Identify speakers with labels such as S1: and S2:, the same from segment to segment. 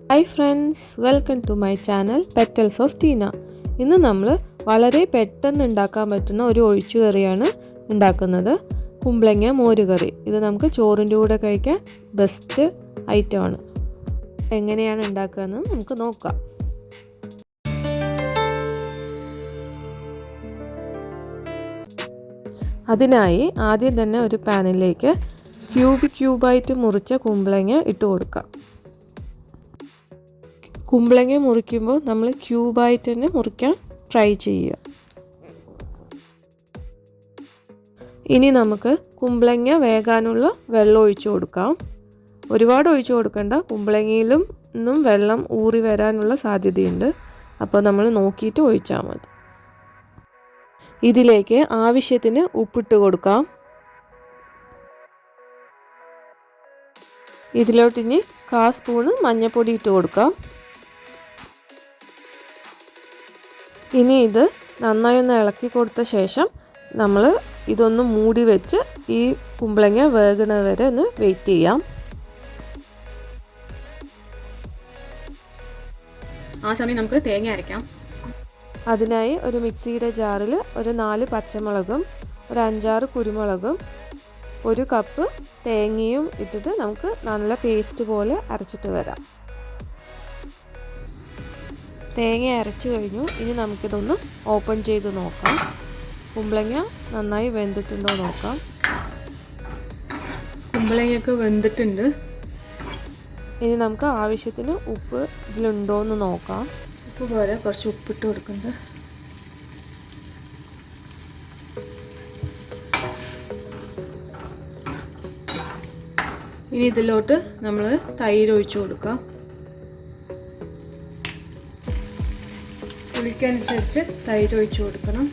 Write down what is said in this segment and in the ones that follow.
S1: Hi friends, welcome to my channel petals of Teena. ഇന്ന് നമ്മൾ വളരെ പെട്ടെന്ന് ഉണ്ടാക്കാൻ പറ്റുന്ന ഒരു ഒഴിച്ചുകറിയാണ് ഉണ്ടാക്കുന്നത്. കുമ്പളങ്ങ മോരുകറി. ഇത് നമുക്ക് ചോറിൻ്റെ കൂടെ കഴിക്കാൻ ബെസ്റ്റ് ഐറ്റമാണ്. എങ്ങനെയാണ് ഉണ്ടാക്കുകയെന്ന് നമുക്ക് നോക്കാം. അതിനായി ആദ്യം തന്നെ ഒരു പാനിലേക്ക് ക്യൂബായിട്ട് മുറിച്ച കുമ്പളങ്ങ ഇട്ട് കൊടുക്കാം. കുമ്പളങ്ങ മുറിക്കുമ്പോൾ നമ്മൾ ക്യൂബായിട്ട് തന്നെ മുറിക്കാൻ ട്രൈ ചെയ്യുക. ഇനി നമുക്ക് കുമ്പളങ്ങ വേകാനുള്ള വെള്ളം ഒഴിച്ചു കൊടുക്കാം. ഒരുപാട് ഒഴിച്ചു കൊടുക്കണ്ട, കുമ്പളങ്ങയിലും നിന്നും വെള്ളം ഊറി വരാനുള്ള സാധ്യതയുണ്ട്. അപ്പോൾ നമ്മൾ നോക്കിയിട്ട് ഒഴിച്ചാൽ മതി. ഇതിലേക്ക് ആവശ്യത്തിന് ഉപ്പിട്ട് കൊടുക്കാം. ഇതിലോട്ടിനി 1/4 സ്പൂണ് മഞ്ഞൾപ്പൊടി ഇട്ട് കൊടുക്കാം. ഇനി ഇത് നന്നായി ഒന്ന് ഇളക്കി കൊടുത്ത ശേഷം നമ്മൾ ഇതൊന്ന് മൂടി വെച്ച് ഈ കുമ്പളങ്ങ വേകുന്നത് വരെ ഒന്ന് വെയിറ്റ് ചെയ്യാം.
S2: ആ സമയം നമുക്ക് തേങ്ങ അരയ്ക്കാം.
S1: അതിനായി ഒരു മിക്സിയുടെ ജാറിൽ ഒരു 4 പച്ചമുളകും ഒരു 5-6 കുരുമുളകും 1 കപ്പ് തേങ്ങയും ഇട്ടിട്ട് നമുക്ക് നല്ല പേസ്റ്റ് പോലെ അരച്ചിട്ട് വരാം. തേങ്ങ അരച്ചു കഴിഞ്ഞു. ഇനി നമുക്കിതൊന്ന് ഓപ്പൺ ചെയ്ത് നോക്കാം. കുമ്പളങ്ങ നന്നായി വെന്തിട്ടുണ്ടോ നോക്കാം.
S2: കുമ്പളങ്ങയൊക്കെ വെന്തിട്ടുണ്ട്.
S1: ഇനി നമുക്ക് ആവശ്യത്തിന് ഉപ്പ് ഇതിലുണ്ടോ എന്ന് നോക്കാം.
S2: ഉപ്പ് പോലെ കുറച്ച് ഉപ്പിട്ട് കൊടുക്കുന്നുണ്ട്. ഇനി ഇതിലോട്ട് നമ്മൾ തൈര് ഒഴിച്ചു കൊടുക്കാം. പുളിക്കനുസരിച്ച് തൈര് ഒഴിച്ചു കൊടുക്കണം.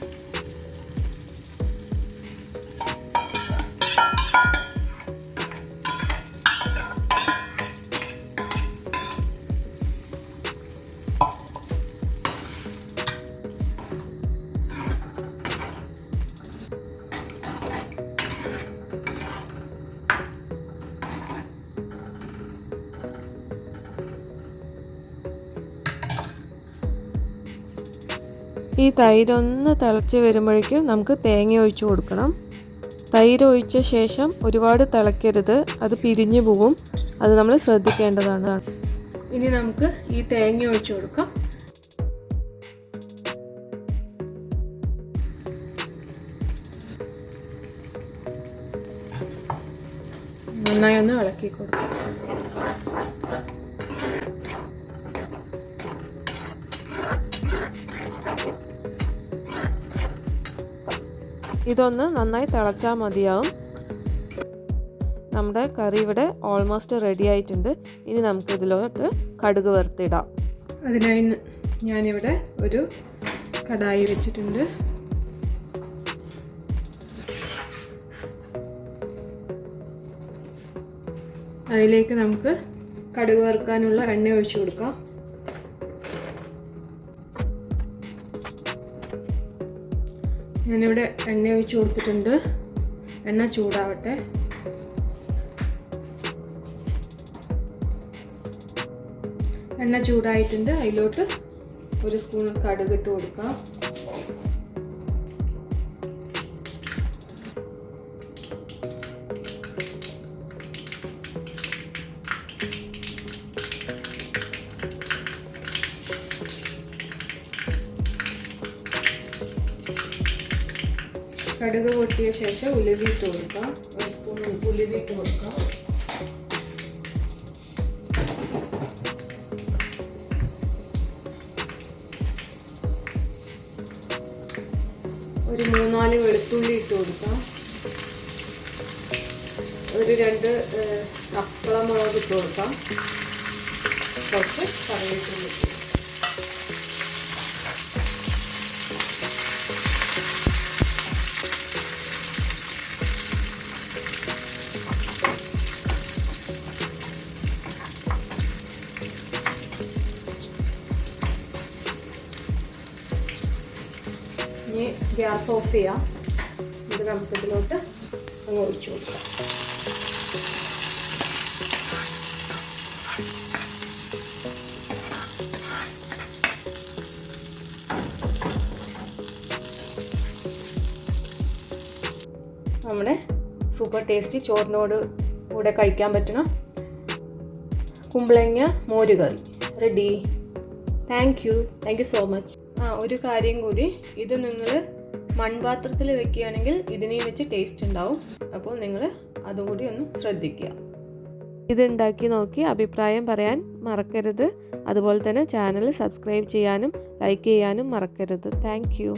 S1: ഈ തൈരൊന്ന് തിളച്ച് വരുമ്പോഴേക്കും നമുക്ക് തേങ്ങ ഒഴിച്ചു കൊടുക്കണം. തൈര് ഒഴിച്ച ശേഷം ഒരുപാട് തിളയ്ക്കരുത്, അത് പിരിഞ്ഞു പോകും. അത് നമ്മൾ ശ്രദ്ധിക്കേണ്ടതാണ്.
S2: ഇനി നമുക്ക് ഈ തേങ്ങ ഒഴിച്ചു കൊടുക്കാം. നന്നായി ഒന്ന് ഇളക്കി കൊടുക്കാം.
S1: ഇതൊന്ന് നന്നായി തിളച്ചാൽ മതിയാവും. നമ്മുടെ കറി ഇവിടെ ഓൾമോസ്റ്റ് റെഡി ആയിട്ടുണ്ട്. ഇനി നമുക്ക് ഇതിലോട്ട് കടുക് വറുത്തിടാം.
S2: അതിനായി ഞാനിവിടെ ഒരു കടായി വെച്ചിട്ടുണ്ട്. അതിലേക്ക് നമുക്ക് കടുക് വറുക്കാനുള്ള എണ്ണ ഒഴിച്ചു കൊടുക്കാം. ഞാനിവിടെ എണ്ണ ഒഴിച്ചു കൊടുത്തിട്ടുണ്ട്. എണ്ണ ചൂടാവട്ടെ. എണ്ണ ചൂടായിട്ടുണ്ട്. അതിലോട്ട് 1 സ്പൂൺ കടുക് ഇട്ട് കൊടുക്കാം. കടുക് പൊട്ടിയ ശേഷം ഉലുവ ഇട്ട് കൊടുക്കാം. 1 സ്പൂൺ ഉലുവ ഇട്ട് കൊടുക്കാം. ഒരു 3-4 വെളുത്തുള്ളി ഇട്ട് കൊടുക്കാം. ഒരു 2 കപ്പളമുളക് ഇട്ട് കൊടുക്കാം. കുറച്ച് കറിവേപ്പില. ഇനി ഗ്യാസ് ഓഫ് ചെയ്യാം. ഇത് നമുക്ക് ഇതിലോട്ട് അങ്ങ് ഒഴിച്ചു കൊടുക്കാം. നമ്മുടെ സൂപ്പർ ടേസ്റ്റി ചോറിനോട് കൂടെ കഴിക്കാൻ പറ്റുന്ന കുമ്പളങ്ങ മോരുകറി ready. Thank you so much. ഒരു കാര്യം കൂടി, ഇത് നിങ്ങൾ മൺപാത്രത്തിൽ വെക്കുകയാണെങ്കിൽ ഇതിനെയും വെച്ച് ടേസ്റ്റ് ഉണ്ടാവും. അപ്പോൾ നിങ്ങൾ അതുകൂടി ഒന്ന് ശ്രദ്ധിക്കുക.
S1: ഇതുണ്ടാക്കി നോക്കി അഭിപ്രായം പറയാൻ മറക്കരുത്. അതുപോലെ തന്നെ ചാനൽ സബ്സ്ക്രൈബ് ചെയ്യാനും ലൈക്ക് ചെയ്യാനും മറക്കരുത്. Thank you.